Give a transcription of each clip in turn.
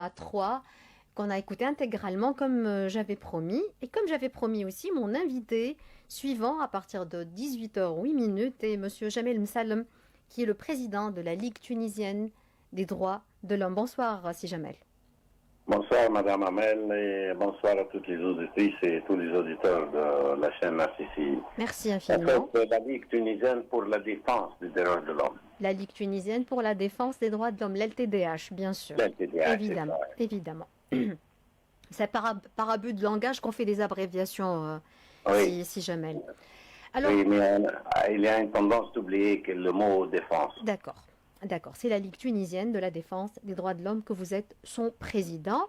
à 3 qu'on a écouté intégralement comme j'avais promis. Et comme j'avais promis aussi, mon invité suivant à partir de 18h08 est Monsieur Jamel Msalem, qui est le président de la Ligue tunisienne des droits de l'homme. Bonsoir, Si Jamel. Bonsoir Madame Amel et bonsoir à toutes les auditrices et tous les auditeurs de la chaîne RCCI. Merci En infiniment. fait, la Ligue tunisienne pour la défense des droits de l'homme. La Ligue tunisienne pour la défense des droits de l'homme, l'LTDH, bien sûr. LTDH, c'est ça. Évidemment, évidemment. C'est par abus de langage qu'on fait des abréviations, Oui, si Jamel. Alors, oui, mais il y a une tendance d'oublier que le mot défense. d'accord. D'accord, c'est la Ligue tunisienne de la défense des droits de l'homme que vous êtes son président.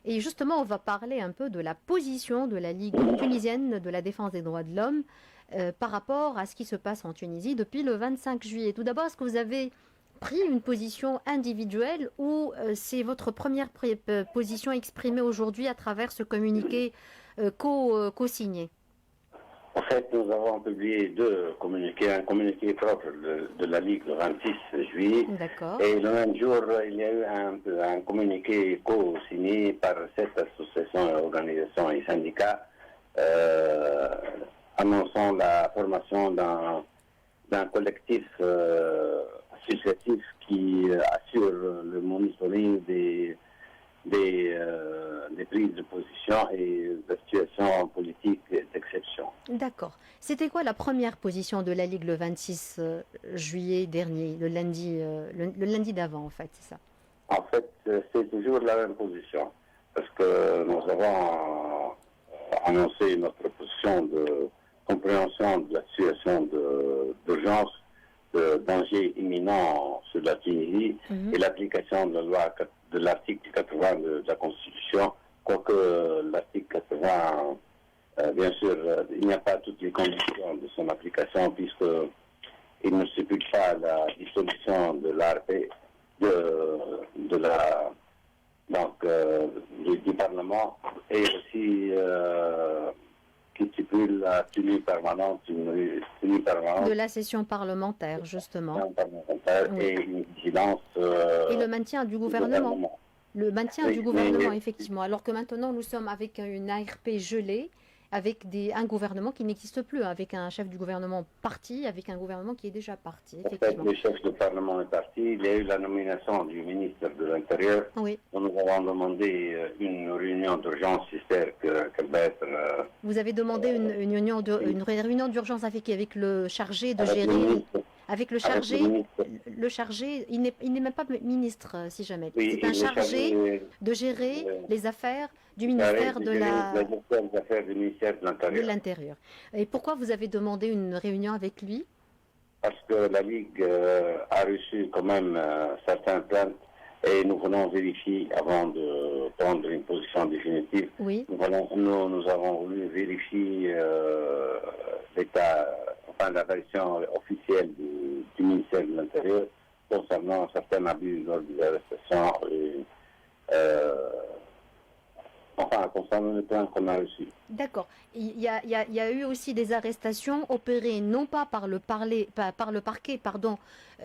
Et justement, on va parler un peu de la position de la Ligue tunisienne de la défense des droits de l'homme par rapport à ce qui se passe en Tunisie depuis le 25 juillet. Tout d'abord, est-ce que vous avez pris une position individuelle ou c'est votre première position exprimée aujourd'hui à travers ce communiqué co-signé? En fait, nous avons publié deux communiqués, un communiqué propre de la Ligue le 26 juillet. D'accord. Et le même jour, il y a eu un communiqué co-signé par cette association, organisations et syndicats annonçant la formation d'un collectif associatif qui assure le monitoring des prises de position et de situations politiques d'exception. D'accord. C'était quoi la première position de la Ligue le 26 juillet dernier, le lundi d'avant en fait, c'est ça? En fait, c'est toujours la même position, parce que nous avons annoncé notre position de compréhension de la situation d'urgence, de danger imminent sur la Tunisie et l'application de la loi de l'article 80 de la Constitution, quoique l'article 80, bien sûr, il n'y a pas toutes les conditions de son application, puisqu'il ne stipule pas la dissolution de l'ARP, de la donc du Parlement, et aussi qui stipule la tenue permanente, De la session parlementaire, justement. parlementaire Oui. et une vigilance Et le maintien du du gouvernement. Le maintien Oui, du gouvernement, effectivement. Alors que maintenant, nous sommes avec une ARP gelée, avec un gouvernement qui n'existe plus, avec un chef du gouvernement parti, avec un gouvernement qui est déjà parti, En fait, effectivement. le chef du Parlement est parti. Il y a eu la nomination du ministre de l'Intérieur. Oui. Nous avons demandé une réunion d'urgence, j'espère qu'elle va être Vous avez demandé une réunion d'urgence avec qui? Avec le chargé de avec le gérer. ministre. Avec le Avec le chargé, ministre. le chargé, il n'est même pas ministre, si jamais. Oui, C'est un il est chargé de gérer euh, les affaires du ministère de des affaires du ministère de l'Intérieur. l'Intérieur. Et pourquoi vous avez demandé une réunion avec lui? Parce que la Ligue a reçu quand même certaines plaintes et nous venons vérifier avant de prendre une position définitive. Oui. Nous avons voulu vérifier la version officielle du ministère de l'Intérieur concernant certains abus lors des arrestations et concernant les plaintes qu'on a reçues. D'accord. Il y a eu aussi des arrestations opérées non pas par le parquet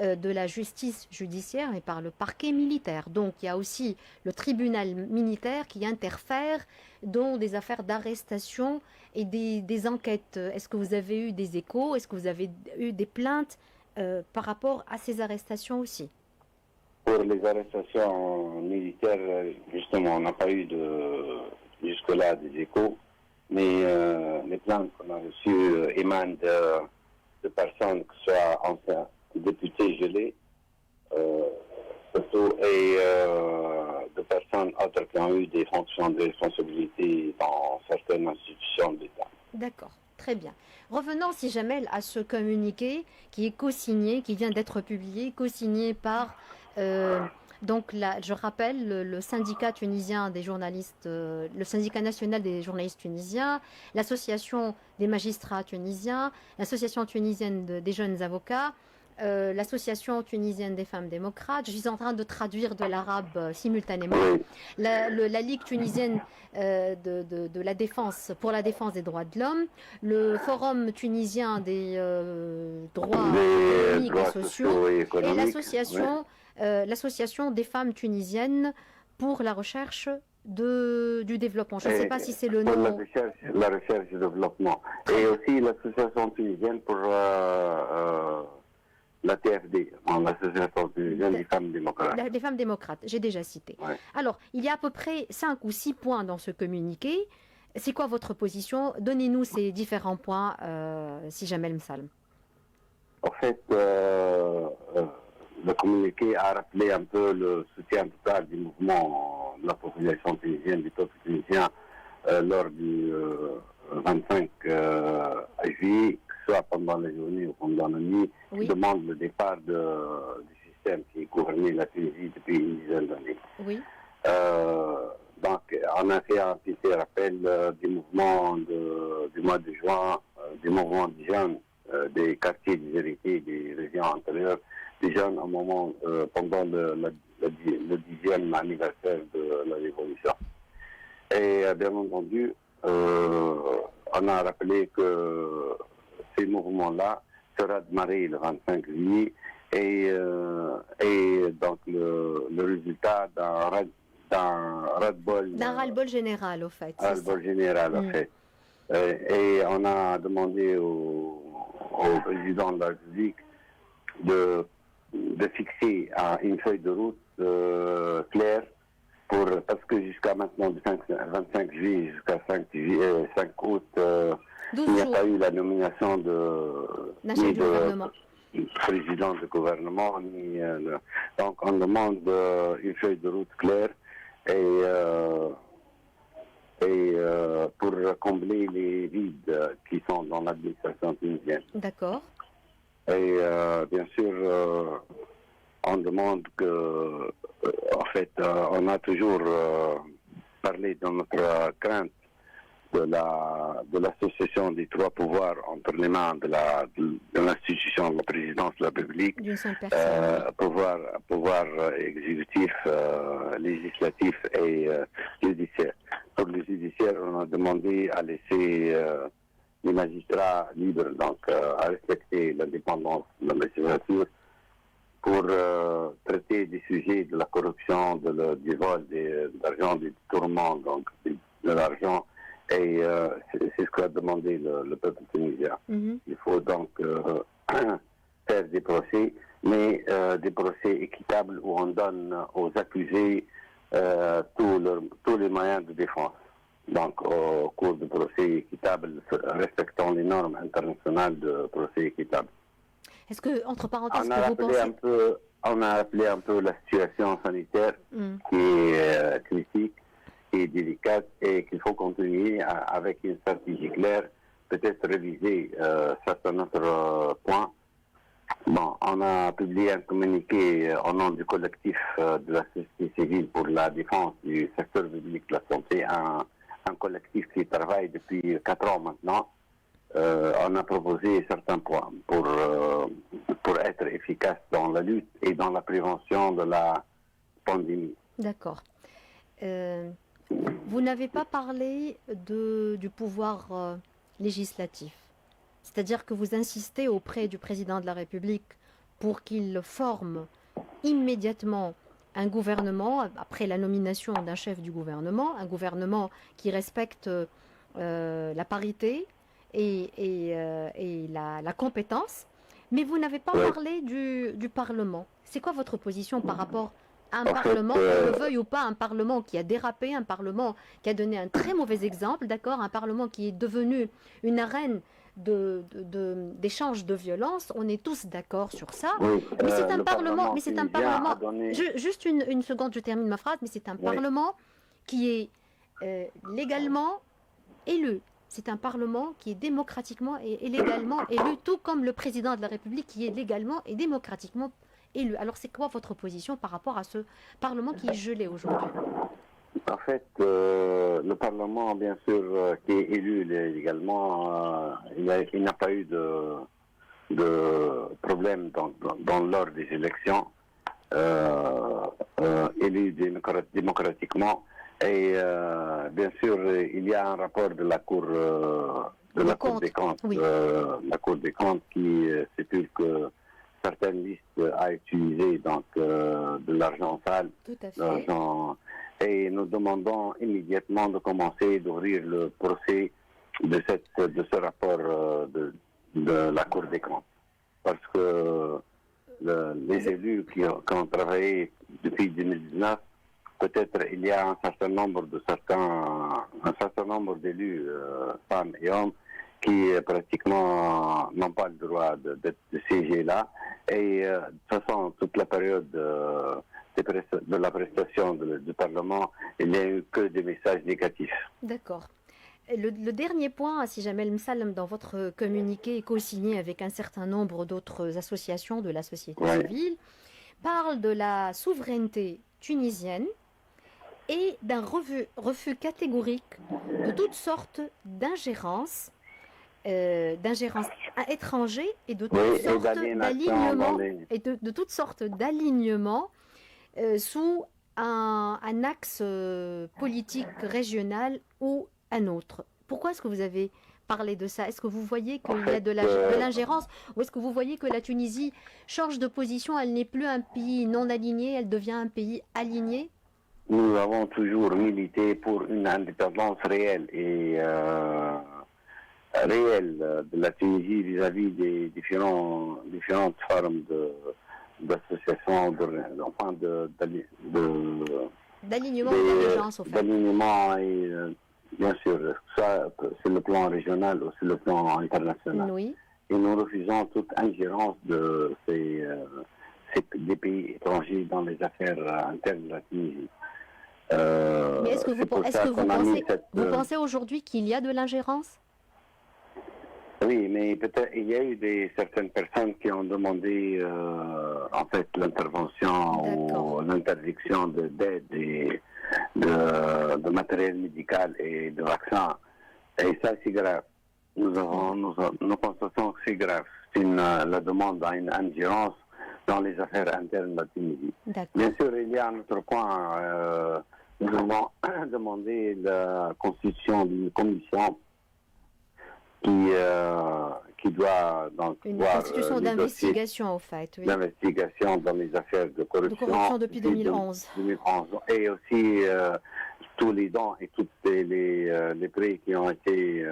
de la justice judiciaire, mais par le parquet militaire. Donc il y a aussi le tribunal militaire qui interfère dans des affaires d'arrestation et des enquêtes. Est-ce que vous avez eu des échos? Est-ce que vous avez eu des plaintes par rapport à ces arrestations aussi? Pour les arrestations militaires, justement, on n'a pas eu jusque-là des échos, mais les plaintes qu'on a reçues émanent de personnes, que ce soit anciens députés gelés, surtout, et de personnes autres qui ont eu des fonctions de responsabilité dans certaines institutions de l'État. D'accord, très bien. Revenons, si jamais, à ce communiqué qui est co-signé, qui vient d'être publié, co-signé par, donc là, je rappelle, le syndicat tunisien des journalistes, le syndicat national des journalistes tunisiens, l'association des magistrats tunisiens, l'association tunisienne des jeunes avocats, l'association tunisienne des femmes démocrates. Je suis en train de traduire de l'arabe simultanément. La Ligue tunisienne de la défense pour la défense des droits de l'homme, le Forum tunisien des droits économiques et sociaux, et l'association des femmes tunisiennes pour la recherche du développement. Je ne sais pas si c'est le pour nom. La recherche et le développement. Et aussi l'association tunisienne pour la TFD, l'association tunisienne des femmes démocrates. Des femmes démocrates, j'ai déjà cité. Ouais. Alors, il y a à peu près 5 ou 6 points dans ce communiqué. C'est quoi votre position? Donnez-nous ces différents points, si Jamel Msalm. En fait, le communiqué a rappelé un peu le soutien total du mouvement de la population tunisienne, du peuple tunisien, lors du 25 juillet, soit pendant la journée ou pendant la nuit, qui demande le départ du système qui gouvernait la Tunisie depuis une dizaine d'années. Oui. Donc, on a fait un petit rappel du mouvement du mois de juin, du mouvement des jeunes, des quartiers des héritiers, des régions antérieures, des jeunes au moment, pendant le 10e anniversaire de la Révolution. Et bien entendu, on a rappelé que ces mouvements-là sera démarré le 25 juillet et donc le résultat d'un ras-le-bol. D'un ras-le-bol général, au fait. Ras-le-bol général, en fait. Et on a demandé au président de la République de fixer une feuille de route claire parce que jusqu'à maintenant, du 25 juillet jusqu'à 5 août, il n'y a pas eu la nomination d'un chef du gouvernement. Président du gouvernement. Donc on demande une feuille de route claire et pour combler les vides qui sont dans l'administration tunisienne. D'accord. Et bien sûr, on demande que, en fait, on a toujours parlé de notre crainte de l'association des trois pouvoirs entre les mains de l'institution de la présidence de la République, d'une seule personne. pouvoir exécutif, législatif et judiciaire. Pour le judiciaire, on a demandé à laisser les magistrats libres, donc à respecter l'indépendance de la magistrature pour traiter des sujets de la corruption, du vol, de l'argent, du détournement, donc de l'argent. Et c'est ce qu'a demandé le peuple tunisien. Il faut donc faire des procès, mais des procès équitables où on donne aux accusés tous les moyens de défense. Donc, au cours de procès équitables, respectant les normes internationales de procès équitable. Est-ce que, entre parenthèses, que vous pensez... On a appelé un peu la situation sanitaire qui est critique et délicate et qu'il faut continuer avec une stratégie claire, peut-être réviser certains autres points. Bon, on a publié un communiqué au nom du collectif de la société civile pour la défense du secteur public de la santé, un collectif qui travaille depuis 4 ans maintenant. On a proposé certains points pour être efficace dans la lutte et dans la prévention de la pandémie. D'accord. Vous n'avez pas parlé du pouvoir législatif. C'est-à-dire que vous insistez auprès du président de la République pour qu'il forme immédiatement un gouvernement, après la nomination d'un chef du gouvernement, un gouvernement qui respecte la parité et la compétence, mais vous n'avez pas parlé du Parlement. C'est quoi votre position par rapport à un Parlement, qu'on le veuille ou pas, un Parlement qui a dérapé, un Parlement qui a donné un très mauvais exemple, d'accord, un Parlement qui est devenu une arène d'échange de violence, on est tous d'accord sur ça. Oui, mais c'est un Parlement, juste une seconde, je termine ma phrase, mais c'est un Parlement qui est légalement élu. C'est un Parlement qui est démocratiquement et légalement élu, tout comme le président de la République qui est légalement et démocratiquement élu. Alors c'est quoi votre position par rapport à ce Parlement qui est gelé aujourd'hui? En fait, le Parlement, bien sûr, qui est élu légalement, il n'a pas eu de problème dans l'ordre des élections, élu démocratiquement. Et bien sûr, il y a un rapport de la Cour des comptes, la Cour des comptes qui stipule que certaines listes a utilisé donc de l'argent sale, et nous demandons immédiatement de commencer d'ouvrir le procès de ce rapport de la Cour des comptes. Parce que les élus qui ont travaillé depuis 2019, peut-être il y a un certain nombre d'élus, femmes et hommes, qui pratiquement n'ont pas le droit de siéger là. Et de toute façon, toute la période de la prestation du Parlement, il n'y a eu que des messages négatifs. D'accord. Le dernier point, si jamais El Msalem, dans votre communiqué est co-signé avec un certain nombre d'autres associations de la société civile, parle de la souveraineté tunisienne et d'un refus catégorique de toutes sortes d'ingérences étrangers et de toutes sortes d'alignements de toutes sortes d'alignements sous un axe politique régional ou un autre. Pourquoi est-ce que vous avez parlé de ça? Est-ce que vous voyez qu'il y a de l'ingérence ou est-ce que vous voyez que la Tunisie change de position? Elle n'est plus un pays non aligné, elle devient un pays aligné? Nous avons toujours milité pour une indépendance réelle et réelle de la Tunisie vis-à-vis des différentes formes d'associations, d'alignement et d'allégeance, au fait. D'alignement et bien sûr, ça sur le plan régional ou sur le plan international. Oui. Et nous refusons toute ingérence des pays étrangers dans les affaires internes de la Tunisie. Mais est-ce que vous pensez aujourd'hui qu'il y a de l'ingérence? Oui, mais peut-être il y a eu certaines personnes qui ont demandé en fait l'intervention ou l'interdiction d'aide et de matériel médical et de vaccins. Et ça, c'est grave. Nous constatons que c'est grave. C'est la demande à une ingérence dans les affaires internes de la Tunisie. Bien sûr, il y a un autre point. Nous avons demandé la constitution d'une commission qui doit donc une voir constitution d'investigation, en fait. Oui. D'investigation dans les affaires de corruption. De corruption depuis 2011. Et aussi tous les dons et tous les prêts qui ont été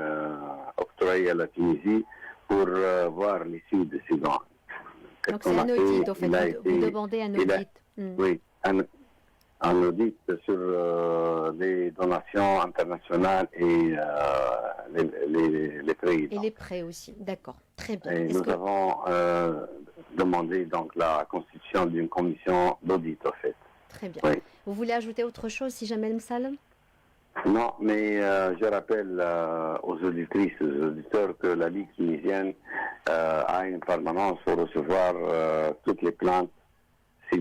octroyés à la Tunisie pour voir l'issue de ces dons. Donc c'est un audit, en fait. Vous demandez un audit. Oui, un audit sur les donations internationales et les prêts. Et les prêts aussi, d'accord. Très bien. Et nous avons demandé donc la constitution d'une commission d'audit, en fait. Très bien. Oui. Vous voulez ajouter autre chose, si jamais El Msalem? Non, mais je rappelle aux auditrices et aux auditeurs que la Ligue tunisienne a une permanence pour recevoir toutes les plaintes si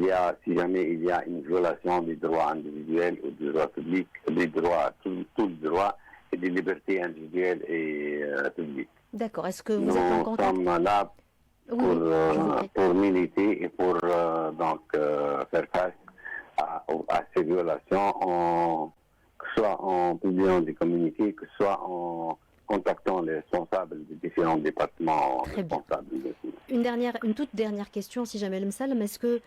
jamais il y a une violation des droits individuels ou des droits publics, des droits, tous les droits et des libertés individuelles et publiques. D'accord. Est-ce que vous êtes en contact? Nous sommes là pour militer et pour faire face à ces violations, que ce soit en publiant des communiqués, que ce soit en contactant les responsables des différents départements responsables. Une toute dernière question, si jamais El Msalem, est-ce que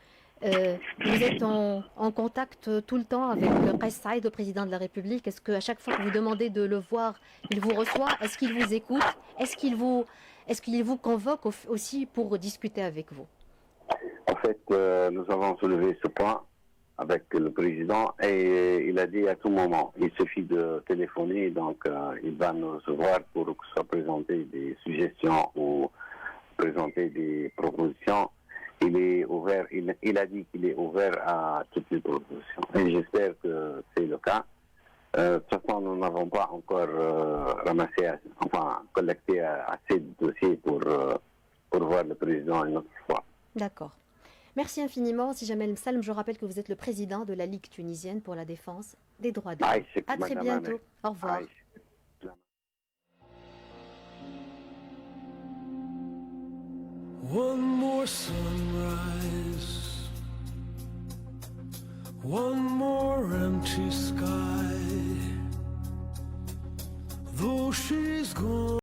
vous êtes en contact tout le temps avec Kais Saïed, le président de la République? Est-ce qu'à chaque fois que vous demandez de le voir, il vous reçoit? Est-ce qu'il vous écoute? Est-ce qu'il vous convoque aussi pour discuter avec vous? En fait, nous avons soulevé ce point avec le président et il a dit à tout moment, il suffit de téléphoner, donc il va nous recevoir pour que soient présentées des suggestions ou présenter des propositions. Il est ouvert, il a dit qu'il est ouvert à toutes les propositions. Et j'espère que c'est le cas. De toute façon, nous n'avons pas encore collecté assez de dossiers pour voir le président une autre fois. D'accord. Merci infiniment. Si jamais El Msalem, je rappelle que vous êtes le président de la Ligue tunisienne pour la défense des droits de l'homme. À très bientôt. Au revoir. One more sunrise, one more empty sky, though she's gone.